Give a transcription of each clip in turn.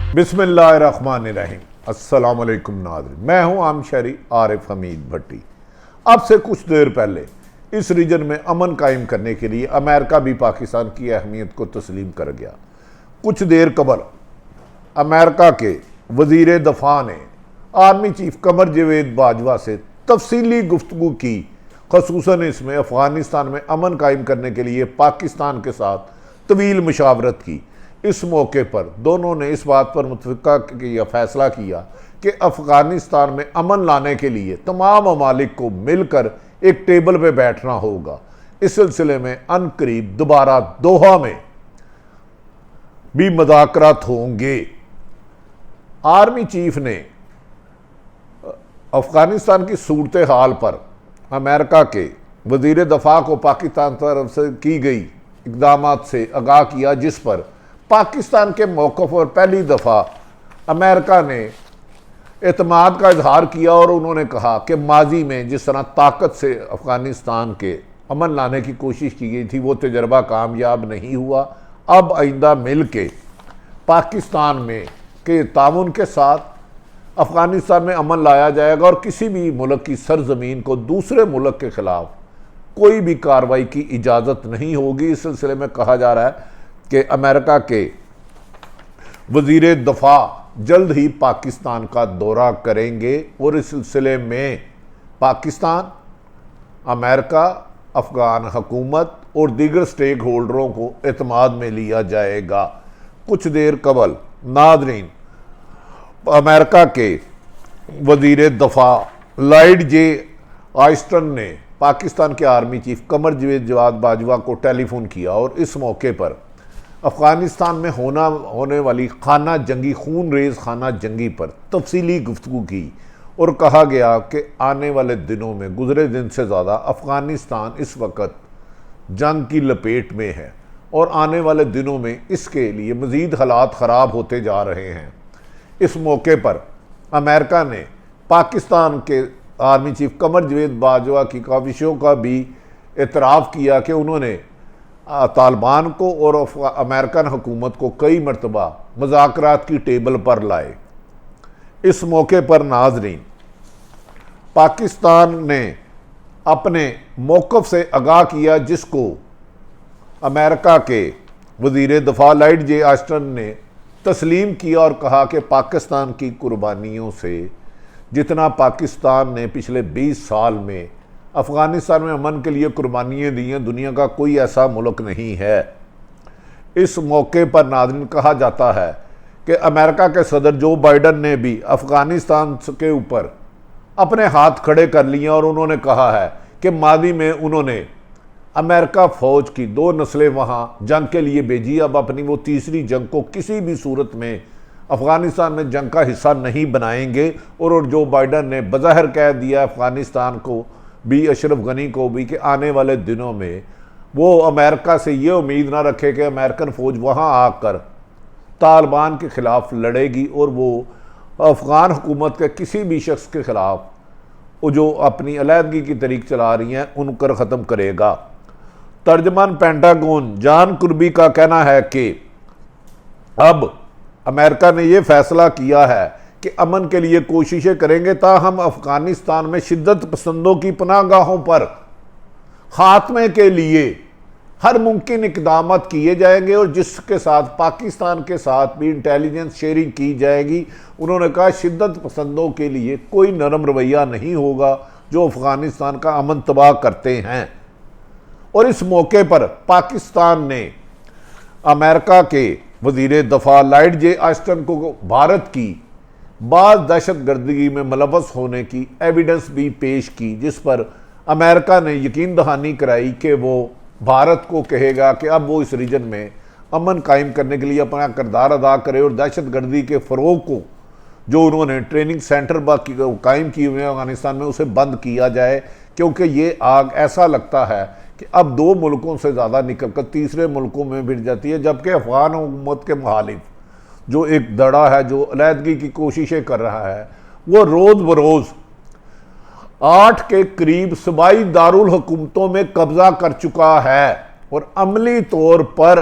बिस्मिल्लाहिर्रहमानिर्रहीम। अस्सलाम वालेकुम नाज़रीन, मैं हूं आम शहरी आरिफ हमीद भट्टी। अब से कुछ देर पहले इस रीजन में अमन कायम करने के लिए अमेरिका भी पाकिस्तान की अहमियत को तस्लीम कर गया। कुछ देर कबल अमेरिका के वज़ीर दफ़ा ने आर्मी चीफ कमर बाजवा से तफसीली गुफ्तगू की, खसूसन इसमें अफ़गानिस्तान में अमन कायम करने के लिए पाकिस्तान के साथ तवील मुशावरत की। इस मौके पर दोनों ने इस बात पर मुत्फिका किया, फैसला किया कि अफ़गानिस्तान में अमन लाने के लिए तमाम ममालिक को मिलकर एक टेबल पे बैठना होगा। इस सिलसिले में अनकरीब दोबारा दोहा में भी मुज़ाकरात होंगे। आर्मी चीफ ने अफ़गानिस्तान की सूरत हाल पर अमेरिका के वज़ीर दफ़ा को पाकिस्तान तरफ से की गई इक़दामात से आगाह किया, जिस पर पाकिस्तान के मौक़िफ़ पर पहली दफ़ा अमेरिका ने एतमाद का इजहार किया और उन्होंने कहा कि माजी में जिस तरह ताकत से अफ़गानिस्तान के अमन लाने की कोशिश की गई थी वो तजर्बा कामयाब नहीं हुआ। अब आइंदा मिल के पाकिस्तान में के ताउन के साथ अफ़गानिस्तान में अमन लाया जाएगा और किसी भी मुल्क की सरजमीन को दूसरे मुल्क के ख़िलाफ़ कोई भी कार्रवाई की इजाज़त नहीं होगी। इस सिलसिले में कहा जा रहा है कि अमेरिका के वज़ीर दफ़ा जल्द ही पाकिस्तान का दौरा करेंगे और इस सिलसिले में पाकिस्तान, अमेरिका, अफ़गान हुकूमत और दीगर स्टेक होल्डरों को एतमाद में लिया जाएगा। कुछ देर कबल नाज़रीन, अमेरिका के वज़ीर दफ़ा लॉयड जे ऑस्टिन ने पाकिस्तान के आर्मी चीफ कमर बाजवा को टेलीफोन किया और इस मौके पर अफ़गानिस्तान में होने वाली खाना जंगी, खून रेज़ खाना जंगी पर तफसीली गुफ्तगू की और कहा गया कि आने वाले दिनों में गुज़रे दिन से ज़्यादा अफ़गानिस्तान इस वक्त जंग की लपेट में है और आने वाले दिनों में इसके लिए मज़ीद हालात ख़राब होते जा रहे हैं। इस मौके पर अमेरिका ने पाकिस्तान के आर्मी चीफ कमर बाजवा की काविशों का भी एतराफ़ किया कि उन्होंने तालिबान को और अमेरिकन हुकूमत को कई मरतबा मुज़ाकरात की टेबल पर लाए। इस मौके पर नाज़रीन, पाकिस्तान ने अपने मौक़िफ़ से आगाह किया, जिसको अमेरिका के वज़ीर दफ़ा लॉयड जे ऑस्टिन ने तस्लीम किया और कहा कि पाकिस्तान की कुर्बानियों से जितना पाकिस्तान ने पिछले 20 साल में अफ़गानिस्तान में अमन के लिए कुर्बानियाँ दी हैं, दुनिया का कोई ऐसा मुल्क नहीं है। इस मौके पर नाज़रीन कहा जाता है कि अमेरिका के सदर जो बाइडन ने भी अफ़गानिस्तान के ऊपर अपने हाथ खड़े कर लिए और उन्होंने कहा है कि मादी में उन्होंने अमेरिका फ़ौज की 2 नस्लें वहाँ जंग के लिए भेजी, अब अपनी वो तीसरी जंग को किसी भी सूरत में अफ़गानिस्तान में जंग का हिस्सा नहीं बनाएंगे। और जो बाइडन ने बज़ाहिर कह दिया अफ़गानिस्तान को भी, अशरफ गनी को भी, कि आने वाले दिनों में वो अमेरिका से ये उम्मीद ना रखे कि अमेरिकन फ़ौज वहाँ आकर तालिबान के ख़िलाफ़ लड़ेगी और वो अफ़गान हुकूमत के किसी भी शख्स के ख़िलाफ़ वो जो अपनी अलहदगी की तरीक़ चला रही हैं उनकर ख़त्म करेगा। तर्जमान पेंटागन जॉन कुर्बी का कहना है कि अब अमेरिका ने यह फ़ैसला किया है कि अमन के लिए कोशिशें करेंगे, ताहम अफ़गानिस्तान में शिद्दत पसंदों की पनाहगाहों पर ख़ात्मे के लिए हर मुमकिन इक़दाम किए जाएंगे और जिसके साथ पाकिस्तान के साथ भी इंटेलिजेंस शेयरिंग की जाएगी। उन्होंने कहा शिद्दत पसंदों के लिए कोई नरम रवैया नहीं होगा जो अफ़गानिस्तान का अमन तबाह करते हैं। और इस मौके पर पाकिस्तान ने अमेरिका के वज़ीर दफ़ा लॉयड जे ऑस्टिन को भारत की बाज़ दहशतगर्दी में मुलव्वस होने की एविडेंस भी पेश की, जिस पर अमेरिका ने यकीन दहानी कराई कि वो भारत को कहेगा कि अब वो इस रीजन में अमन कायम करने के लिए अपना किरदार अदा करे और दहशतगर्दी के फ़रोग़ को जो उन्होंने ट्रेनिंग सेंटर कायम किए हुए हैं अफ़गानिस्तान में उसे बंद किया जाए, क्योंकि ये आग ऐसा लगता है कि अब 2 मुल्कों से ज़्यादा निकल कर तीसरे मुल्कों में भिड़ जाती है। जबकि अफ़गान हुकूमत के मुखालिफ जो एक दड़ा है जो अलहदगी की कोशिशें कर रहा है, वो रोज़ बरोज़ 8 के करीब सूबाई दारुल हुकूमतों में कब्ज़ा कर चुका है और अमली तौर पर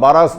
12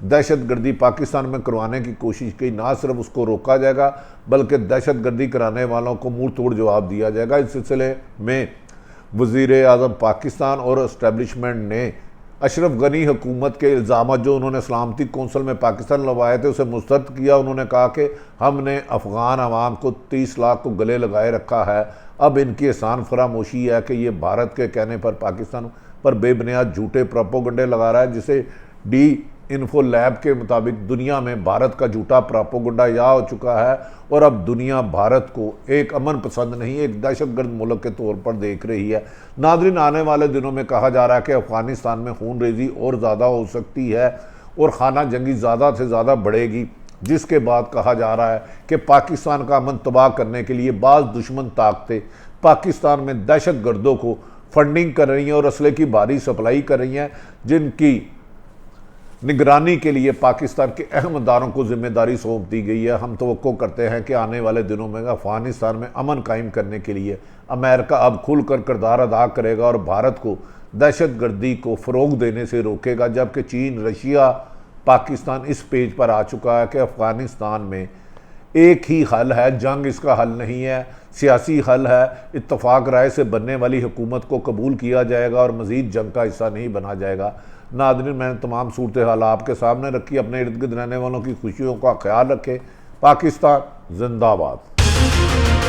दहशत गर्दी पाकिस्तान में करवाने की कोशिश की, ना सिर्फ उसको रोका जाएगा बल्कि दहशत गर्दी कराने वालों को मुंह तोड़ जवाब दिया जाएगा। इस सिलसिले में वज़ीर आज़म पाकिस्तान और इस्टेब्लिशमेंट ने अशरफ गनी हुकूमत के इल्ज़ाम जो उन्होंने सलामती कौंसिल में पाकिस्तान लवाए थे उसे मुस्तरद किया। उन्होंने कहा कि हमने अफ़गान अवाम को 30 लाख को गले लगाए रखा है, अब इनकी एहसान फरामोशी है कि ये भारत के कहने पर पाकिस्तान पर बेबुनियाद झूठे प्रोपोगंडे लगा रहा है, जिसे डी इन्फो लैब के मुताबिक दुनिया में भारत का झूठा प्रोपोगंडा यह हो चुका है और अब दुनिया भारत को एक अमन पसंद नहीं, एक दहशतगर्द मुल्क के तौर पर देख रही है। नाज़रीन, आने वाले दिनों में कहा जा रहा है कि अफ़गानिस्तान में खून रेज़ी और ज़्यादा हो सकती है और खाना जंगी ज़्यादा से ज़्यादा बढ़ेगी, जिसके बाद कहा जा रहा है कि पाकिस्तान का अमन तबाह करने के लिए बाज़ दुश्मन ताकतें पाकिस्तान में दहशत गर्दों को फंडिंग कर रही हैं और असले की भारी सप्लाई कर रही हैं, जिनकी निगरानी के लिए पाकिस्तान के अहम इदारों को जिम्मेदारी सौंप दी गई है। हम तवक्को करते हैं कि आने वाले दिनों में अफ़गानिस्तान में अमन कायम करने के लिए अमेरिका अब खुलकर किरदार अदा करेगा और भारत को दहशतगर्दी को फ़रोग़ देने से रोकेगा, जबकि चीन, रशिया, पाकिस्तान इस पेज पर आ चुका है कि अफ़गानिस्तान में एक ही हल है, जंग इसका हल नहीं है, सियासी हल है, इत्तफ़ाक़ राय से बनने वाली हुकूमत को कबूल किया जाएगा और मज़ीद जंग का हिस्सा नहीं बना जाएगा। नाज़रीन, मैंने तमाम सूरत हाल आपके सामने रखी। अपने इर्द गिर्द रहने वालों की खुशियों का ख्याल रखें। पाकिस्तान जिंदाबाद।